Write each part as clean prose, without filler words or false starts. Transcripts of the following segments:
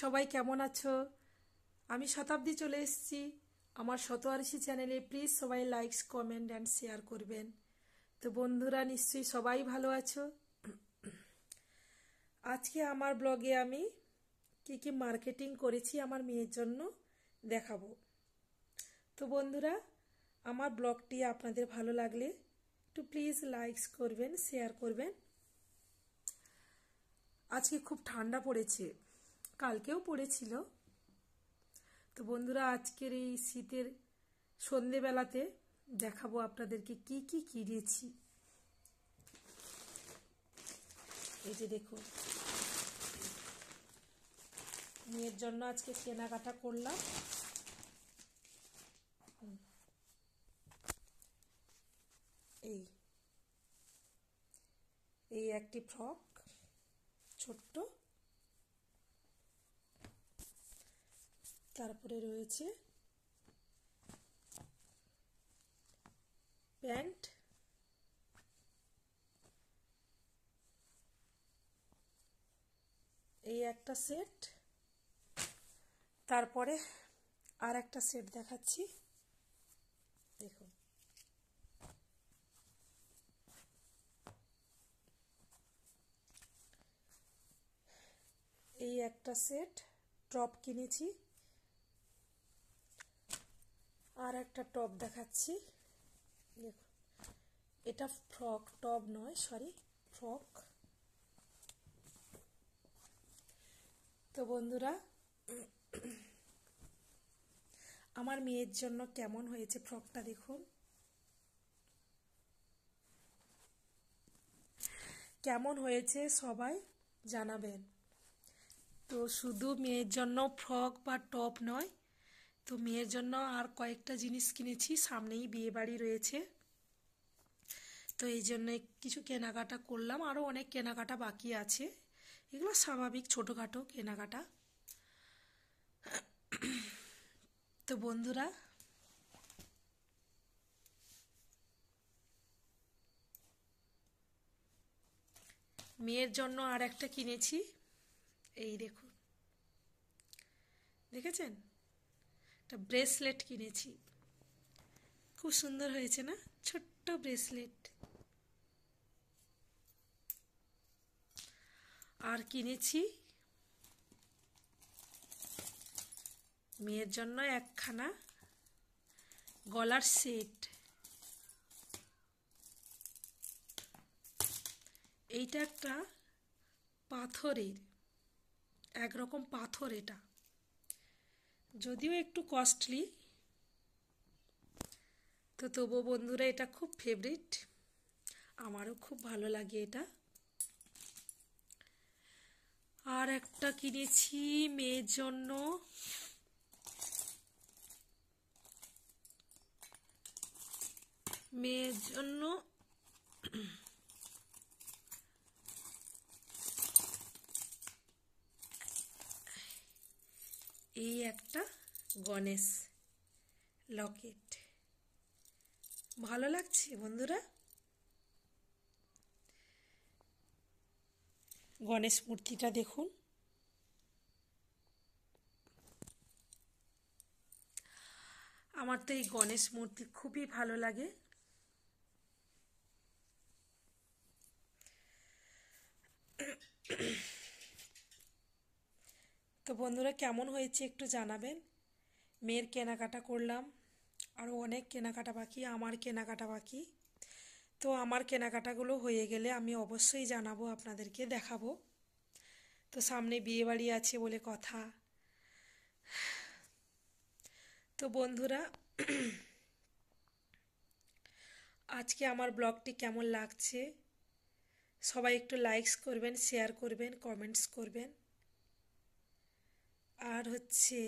সবাই কেমন আছো? আমি শতাব্দী চলে এসেছি আমার শতআশি চ্যানেলে। প্লিজ সবাই লাইকস কমেন্ট অ্যান্ড শেয়ার করবেন। তো বন্ধুরা নিশ্চয়ই সবাই ভালো আছো। আজকে আমার ব্লগে আমি কি কি মার্কেটিং করেছি আমার মেয়ের জন্য দেখাবো। তো বন্ধুরা আমার ব্লগটি আপনাদের ভালো লাগলে একটু প্লিজ লাইকস করবেন, শেয়ার করবেন। আজকে খুব ঠান্ডা পড়েছে, কালকেও পড়েছিল। তো বন্ধুরা আজকের এই শীতের সন্ধেবেলাতে দেখাবো আপনাদেরকে কি কি কিনেছি। এই যে দেখুন, মেয়ের জন্য আজকে কেনাকাটা করলাম। এই এই একটি ফ্রক ছোট্ট, তারপরে রয়েছে প্যান্ট, এই একটা সেট, তারপরে আর একটা সেট দেখাচ্ছি। দেখুন, এই একটা সেট টপ কিনেছি, আর একটা টপ দেখাচ্ছি। দেখুন, এটা ফ্রক, টপ নয়, সরি, ফ্রক। তো বন্ধুরা আমার মেয়ের জন্য কেমন হয়েছে ফ্রকটা দেখুন, কেমন হয়েছে সবাই জানাবেন। তো শুধু মেয়ের জন্য ফ্রক বা টপ নয়, তো মেয়ের জন্য আর কয়েকটা জিনিস কিনেছি, সামনেই বিয়ে বাড়ি রয়েছে। তো এই জন্য কিছু কেনাকাটা করলাম, আরও অনেক কেনাকাটা বাকি আছে। এগুলো স্বাভাবিক ছোটোখাটো কেনাকাটা। তো বন্ধুরা মেয়ের জন্য আর একটা কিনেছি। এই দেখুন, দেখেছেন, একটা ব্রেসলেট কিনেছি। খুব সুন্দর হয়েছে না, ছোট্ট ব্রেসলেট। আর কিনেছি মেয়ের জন্য একখানা গলার সেট। এইটা একটা পাথরের, একরকম পাথর, এটা যদিও একটু কস্টলি, তো তবুও বন্ধুরা এটা খুব ফেভারিট, আমারও খুব ভালো লাগে এটা। আর একটা কিনেছি মেয়ের জন্য এই একটা গণেশ লকেট। ভালো লাগছে বন্ধুরা, গণেশ মূর্তিটা দেখুন। আমার তো এই গণেশ মূর্তি খুবই ভালো লাগে। তো বন্ধুরা কেমন হয়েছে একটু জানাবেন। মেয়ের কেনাকাটা করলাম, আরও অনেক কেনাকাটা বাকি, আমার কেনাকাটা বাকি। তো আমার কেনাকাটাগুলো হয়ে গেলে আমি অবশ্যই জানাবো, আপনাদেরকে দেখাবো। তো সামনে বিয়েবাড়ি আছে বলে কথা। তো বন্ধুরা আজকে আমার ব্লগটি কেমন লাগছে সবাই একটু লাইকস করবেন, শেয়ার করবেন, কমেন্টস করবেন। আর হচ্ছে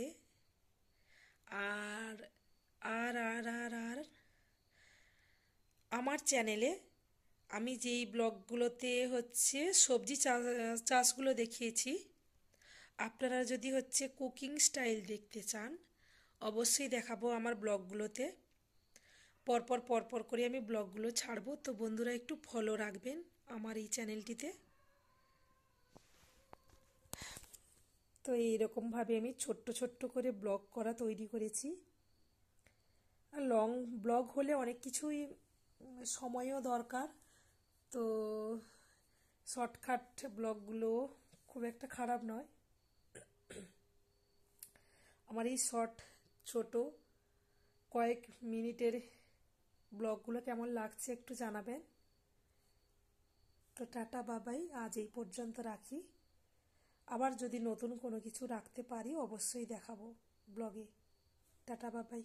আর আর আর আর আর আমার চ্যানেলে আমি যেই ব্লগগুলোতে হচ্ছে সবজি চাষগুলো দেখিয়েছি, আপনারা যদি হচ্ছে কুকিং স্টাইল দেখতে চান অবশ্যই দেখাবো আমার ব্লগগুলোতে। পরপর পরপর করে আমি ব্লগগুলো ছাড়বো। তো বন্ধুরা একটু ফলো রাখবেন আমার এই চ্যানেলটিতে। তো এইরকমভাবে আমি ছোট্ট ছোট্ট করে ব্লগ করা তৈরি করেছি। আর লং ব্লগ হলে অনেক কিছুই সময়ও দরকার, তো শর্টকাট ব্লগগুলো খুব একটা খারাপ নয়। আমার এই শর্ট ছোট কয়েক মিনিটের ব্লগগুলো কেমন লাগছে একটু জানাবেন। তো টাটা বাবাই, আজ এই পর্যন্ত রাখি। আবার যদি নতুন কোনো কিছু রাখতে পারি অবশ্যই দেখাবো ব্লগে। টাটা বাবাই।